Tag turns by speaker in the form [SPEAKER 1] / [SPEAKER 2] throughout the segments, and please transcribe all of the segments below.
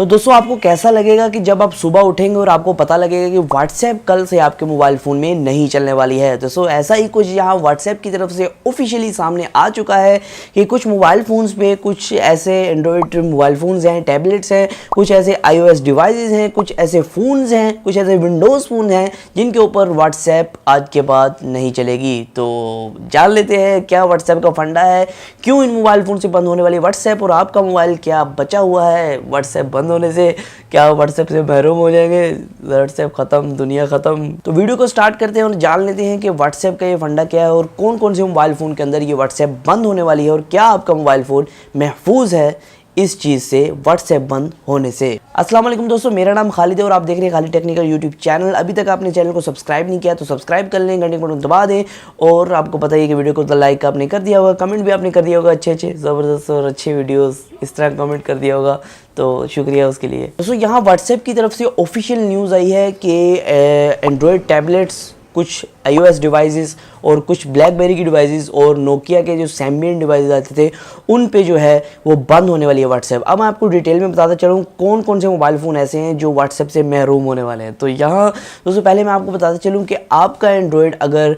[SPEAKER 1] तो दोस्तों आपको कैसा लगेगा कि जब आप सुबह उठेंगे और आपको पता लगेगा कि WhatsApp कल से आपके मोबाइल फ़ोन में नहीं चलने वाली है। दोस्तों ऐसा ही कुछ यहाँ WhatsApp की तरफ से ऑफिशियली सामने आ चुका है कि कुछ मोबाइल फ़ोन्स पे कुछ ऐसे एंड्रॉयड मोबाइल फ़ोन्स हैं, टैबलेट्स हैं, कुछ ऐसे iOS डिवाइसेस हैं, कुछ ऐसे फ़ोन्स हैं, कुछ ऐसे विंडोज़ फ़ोन हैं जिनके ऊपर WhatsApp आज के बाद नहीं चलेगी। तो जान लेते हैं क्या WhatsApp का फंडा है, क्यों इन मोबाइल फ़ोन से बंद होने वाली WhatsApp और आपका मोबाइल क्या बचा हुआ है WhatsApp बंद होने से, क्या WhatsApp से महरूम हो जाएंगे, WhatsApp खत्म, दुनिया खत्म। तो वीडियो को स्टार्ट करते हैं और जान लेते हैं कि WhatsApp का ये फंडा क्या है और कौन कौन से मोबाइल फ़ोन के अंदर ये WhatsApp बंद होने वाली है और क्या आपका मोबाइल फ़ोन महफूज है इस चीज़ से, WhatsApp बंद होने से। अस्सलाम वालेकुम दोस्तों, मेरा नाम खालिद है और आप देख रहे हैं खालिद टेक्निकल यूट्यूब चैनल। अभी तक आपने चैनल को सब्सक्राइब नहीं किया तो सब्सक्राइब कर लें, घंटे को बटन दबा दें और आपको पता है कि वीडियो को तो लाइक आपने कर दिया होगा, कमेंट भी आपने कर दिया होगा, अच्छे ज़बरदस्त और अच्छे वीडियोज़ इस तरह कमेंट कर दिया होगा, तो शुक्रिया उसके लिए। दोस्तों यहाँ WhatsApp की तरफ से ऑफिशियल न्यूज़ आई है कि एंड्रॉयड टैबलेट्स, कुछ iOS डिवाइसेस और कुछ ब्लैकबेरी की डिवाइसेस और नोकिया के जो सैम्बियन डिवाइसेस आते थे उन पे जो है वो बंद होने वाली है WhatsApp। अब मैं आपको डिटेल में बताता चलूँ कौन कौन से मोबाइल फ़ोन ऐसे हैं जो WhatsApp से महरूम होने वाले हैं। तो यहाँ दोस्तों पहले मैं आपको बताता चलूँ कि आपका एंड्रॉयड अगर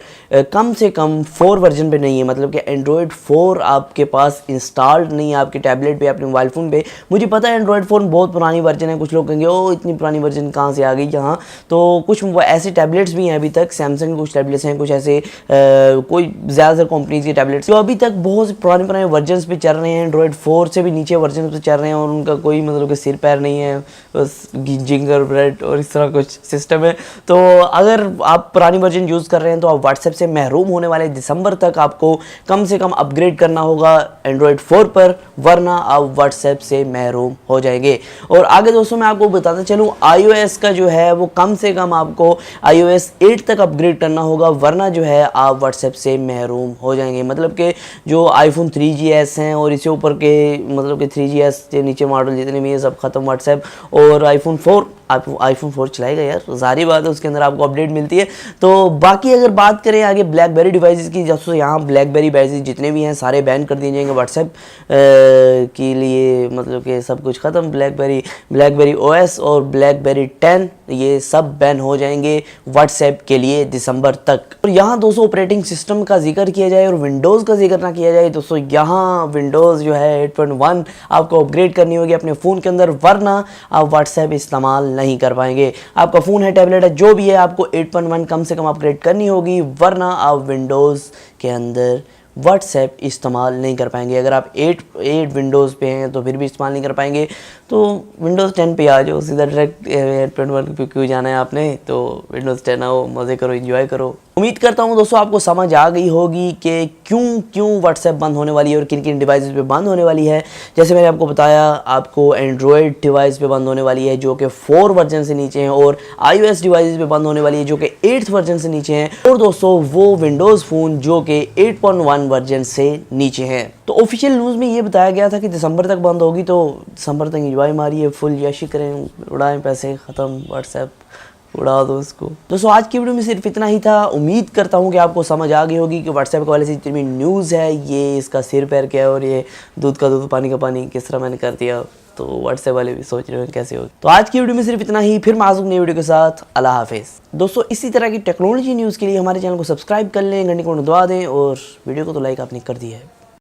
[SPEAKER 1] कम से कम 4 वर्जन पे नहीं है, मतलब कि एंड्रॉयड 4 आपके पास इंस्टॉल्ड नहीं है आपके टैबलेट पे, अपने मोबाइल फ़ोन पे। मुझे पता है एंड्रॉयड फ़ोन बहुत पुरानी वर्जन है, कुछ लोग कहेंगे ओ इतनी पुरानी वर्जन कहाँ से आ गई यहाँ। तो कुछ ऐसे टैबलेट्स भी हैं अभी तक, सैमसंग के कुछ टैबलेट्स हैं, कुछ ऐसे कोई ज़्यादातर कंपनीज के टैबलेट्स जो अभी तक बहुत पुराने वर्जन्स पे चल रहे हैं, एंड्रॉयड 4 से भी नीचे वर्जन पे चल रहे हैं और उनका कोई मतलब कि सिर पैर नहीं है, बस जिंगर ब्रेड और इस तरह कुछ सिस्टम है। तो अगर आप पुरानी वर्जन यूज़ कर रहे हैं तो आप WhatsApp से महरूम होने वाले। दिसंबर तक आपको कम से कम अपग्रेड करना होगा एंड्रॉयड 4 पर, वरना आप WhatsApp से महरूम हो जाएंगे। और आगे दोस्तों मैं आपको बताता चलूँ iOS का जो है वो कम से कम आपको iOS 8 तक अपग्रेड करना होगा, वरना जो है आप WhatsApp से महरूम हो जाएंगे। मतलब कि जो iPhone 3GS हैं और इससे ऊपर के मतलब कि 3GS के नीचे मॉडल जितने भी हैं सब खत्म WhatsApp, और iPhone 4 आप iPhone 4 चलाएगा यार, जारी बात है उसके अंदर आपको अपडेट मिलती है। तो बाकी अगर बात करें आगे ब्लैकबेरी डिवाइसेस की, जब से यहाँ ब्लैकबेरी डिवाइसेस जितने भी हैं सारे बैन कर दिए जाएंगे WhatsApp के लिए, मतलब कि सब कुछ ख़त्म। ब्लैकबेरी OS और ब्लैकबेरी 10 ये सब बैन हो जाएंगे WhatsApp के लिए दिसंबर तक। और यहाँ दोस्तों ऑपरेटिंग सिस्टम का जिक्र किया जाए और विंडोज़ का जिक्र ना किया जाए, दोस्तों यहाँ विंडोज़ जो है 8.1 आपको अपग्रेड करनी होगी अपने फ़ोन के अंदर, वरना आप WhatsApp इस्तेमाल नहीं कर पाएंगे। आपका फ़ोन है, टैबलेट है, जो भी है, आपको 8.1 कम से कम अपग्रेड करनी होगी, वरना आप विंडोज़ के अंदर WhatsApp इस्तेमाल नहीं कर पाएंगे। अगर आप 8 विंडोज़ पे हैं तो फिर भी इस्तेमाल नहीं कर पाएंगे, तो विंडोज़ 10 पे आ जाओ सीधा, डायरेक्ट 8.1 पे क्यों जाना है आपने, तो विंडोज़ 10 आओ, मज़े करो, एंजॉय करो। उम्मीद करता हूँ दोस्तों आपको समझ आ गई होगी कि क्यों WhatsApp बंद होने वाली है और किन किन डिवाइसेस पे बंद होने वाली है। जैसे मैंने आपको बताया, आपको एंड्रॉयड डिवाइस पे बंद होने वाली है जो कि 4 वर्जन से नीचे हैं, और iOS डिवाइसेस पे बंद होने वाली है जो कि 8th वर्जन से नीचे हैं, और दोस्तों वो विंडोज़ फ़ोन जो कि 8.1 वर्जन से नीचे हैं। तो ऑफिशियल न्यूज़ में ये बताया गया था कि दिसंबर तक बंद होगी, तो दिसंबर तक एंजॉय मारिए, फुल यशी करें, उड़ाएं पैसे, ख़त्म WhatsApp, उड़ा दो उसको। दोस्तों आज की वीडियो में सिर्फ इतना ही था। उम्मीद करता हूँ कि आपको समझ आ गई होगी कि WhatsApp के वाले से जितनी भी न्यूज़ है, ये इसका सिर पैर क्या है और ये दूध का दूध पानी का पानी किस तरह मैंने कर दिया, तो WhatsApp वाले भी सोच रहे हो कैसे हो। तो आज की वीडियो में सिर्फ इतना ही, फिर मैं आज़ूम नई वीडियो के साथ। अल्लाह हाफिज़। दोस्तों इसी तरह की टेक्नोलॉजी न्यूज़ के लिए हमारे चैनल को सब्सक्राइब कर लें, घंटी को दबा दें और वीडियो को तो लाइक आपने कर दिया है।